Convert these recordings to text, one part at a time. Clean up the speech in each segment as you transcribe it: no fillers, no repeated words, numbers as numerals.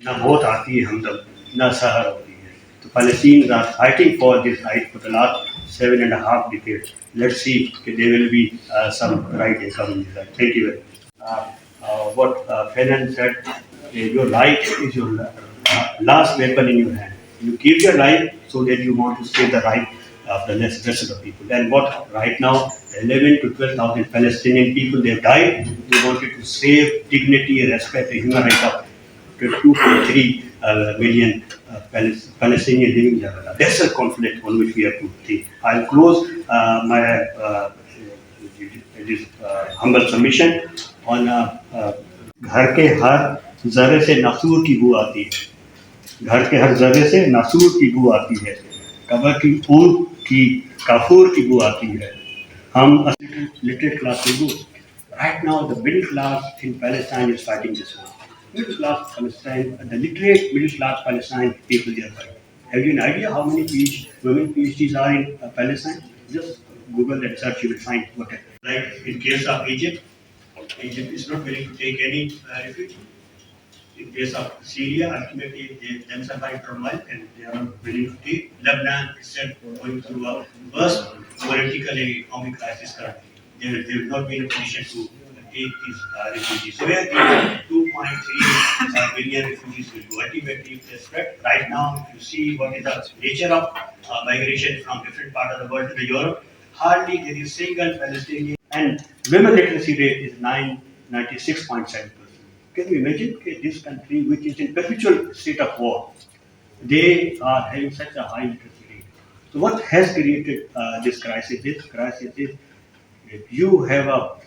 ना मौत आती है हमदम, ना सहर होती है. तो Palestinians are fighting for this right for the last 7.5 decades. Let's see if there will be some right in coming. Thank you very much. What Fanon said, your life is your last weapon in your hand. You give your life so that you want to save the right of the rest of the people. And what right now, 11 to 12,000 Palestinian people, they have died. They wanted to save dignity and respect the human rights of 2.3 million Palestinian living in Gaza. That's a conflict on which we have to think. I'll close my this humble submission on घर के हर जर्रे से नसूर की बू आती है. घर के हर जर्रे से नसूर की बू आती है. कब्र की ऊंट की काफूर की बू आती है. हम literate class people. Right now, the middle class in Palestine is fighting this war. Middle class Palestine, the literate middle class Palestine people they are fighting. Have you an idea how many women PhDs are in Palestine? Just Google and search, you will find what. Like in case of Egypt, Egypt is not willing to take any refugee. In case of Syria, ultimately they themselves are in turmoil and they are not willing to take. Lebanon is still going through a worst political and economic crisis currently. They will not be in a position to take these refugees. So where the 2.3 million refugees will go. Ultimately, if they spread right now, if you see what is the nature of migration from different parts of the world to Europe, hardly there is single Palestinian and women literacy rate is 96.7%. Can you imagine this country, which is in perpetual state of war, they are having such a high literacy rate? So, what has created this crisis? This crisis is if you have a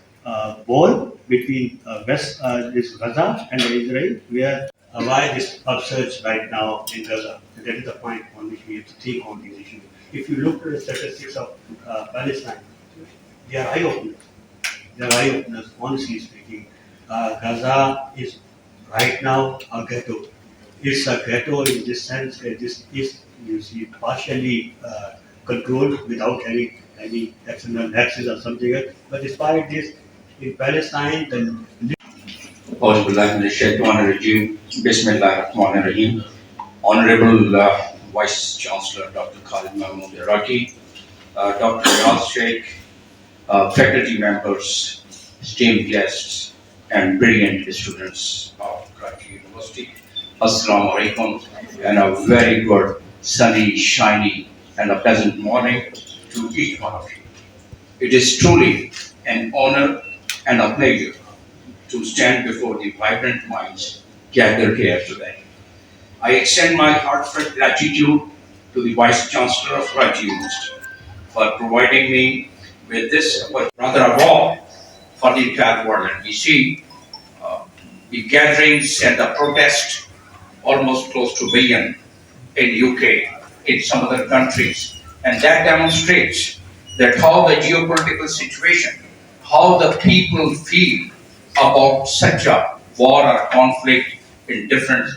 war between this Gaza and Israel, where why this upsurge right now in Gaza? And that is the point on which we have to think on these issues. If you look at the statistics of Palestine, they are eye openers. They are eye openers, honestly speaking. Gaza is right now a ghetto. It's a ghetto in this sense that this is you see partially controlled without any external access or something else. But despite this, in Palestine, the Bismillahirrahmanirrahim. Honorable Vice Chancellor Dr. Khalid Mahmood Iraqi, Dr. Riyaz Sheikh, faculty members, esteemed guests, and brilliant students of Karachi University. Assalamu alaikum, and a very good, sunny, shiny, and a pleasant morning to each one of you. It is truly an honor and a pleasure to stand before the vibrant minds gathered here today. I extend my heartfelt gratitude to the Vice Chancellor of Karachi University for providing me with this, but rather of all, for the entire world. And we see the gatherings and the protest almost close to a billion in UK, in some other countries. And that demonstrates that how the geopolitical situation, how the people feel about such a war or conflict in different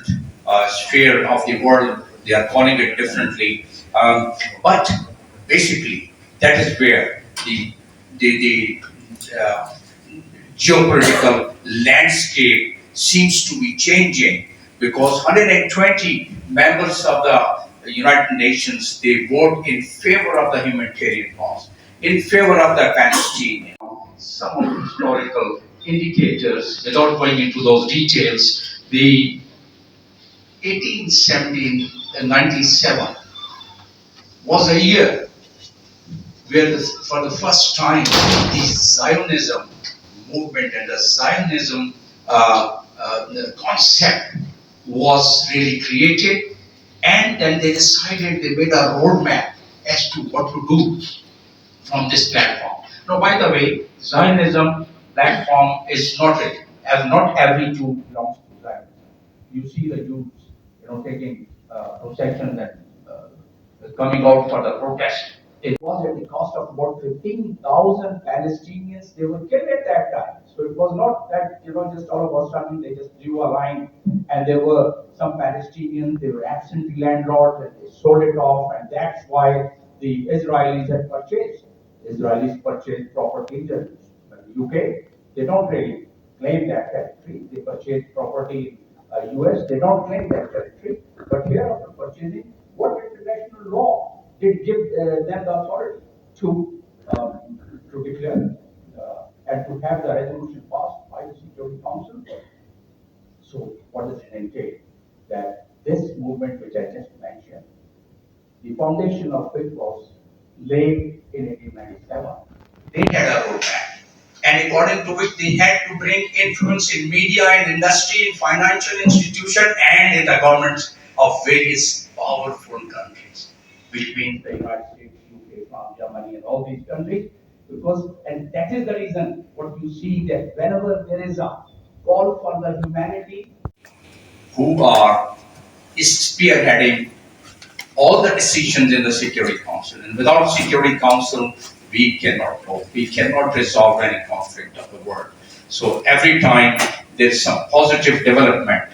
sphere of the world. They are calling it differently. But basically, that is where the geopolitical landscape seems to be changing because 120 members of the United Nations, they vote in favor of the humanitarian cause, in favor of the Palestinian. Some of the historical indicators, without going into those details, the 1897 was a year where for the first time the Zionism movement and the Zionism the concept was really created, and then they decided, they made a roadmap as to what to do from this platform. Now, by the way, Zionism platform is not it, as not every Jew belongs to Zionism. You see the Jews, taking processions and coming out for the protest. It was at the cost of about 15,000 Palestinians. They were killed at that time. So it was not that, just all of a sudden they just drew a line and there were some Palestinians, they were absentee landlords and they sold it off, and that's why the Israelis had purchased. Israelis purchased property in the UK. They don't really claim that territory. They purchased property US did not claim that territory, but here after purchasing, what international law did give them the authority to declare and to have the resolution passed by the Security Council? So what does it entail? That this movement which I just mentioned, the foundation of which was laid in 1897. They had a roadmap, and according to which they had to bring influence in media and industry, in financial institution, and in the governments of various powerful countries, which means The United States, UK, France, Germany, and all these countries, because, and that is the reason what you see that whenever there is a call for the humanity, who are spearheading all the decisions in the Security Council. And without Security Council, we cannot go. We cannot resolve any conflict of the world. So every time there's some positive development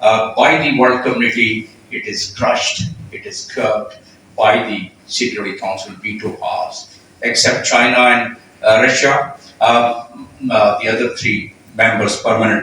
by the world community, it is crushed, it is curbed by the Security Council veto powers. Except China and Russia, the other three members permanently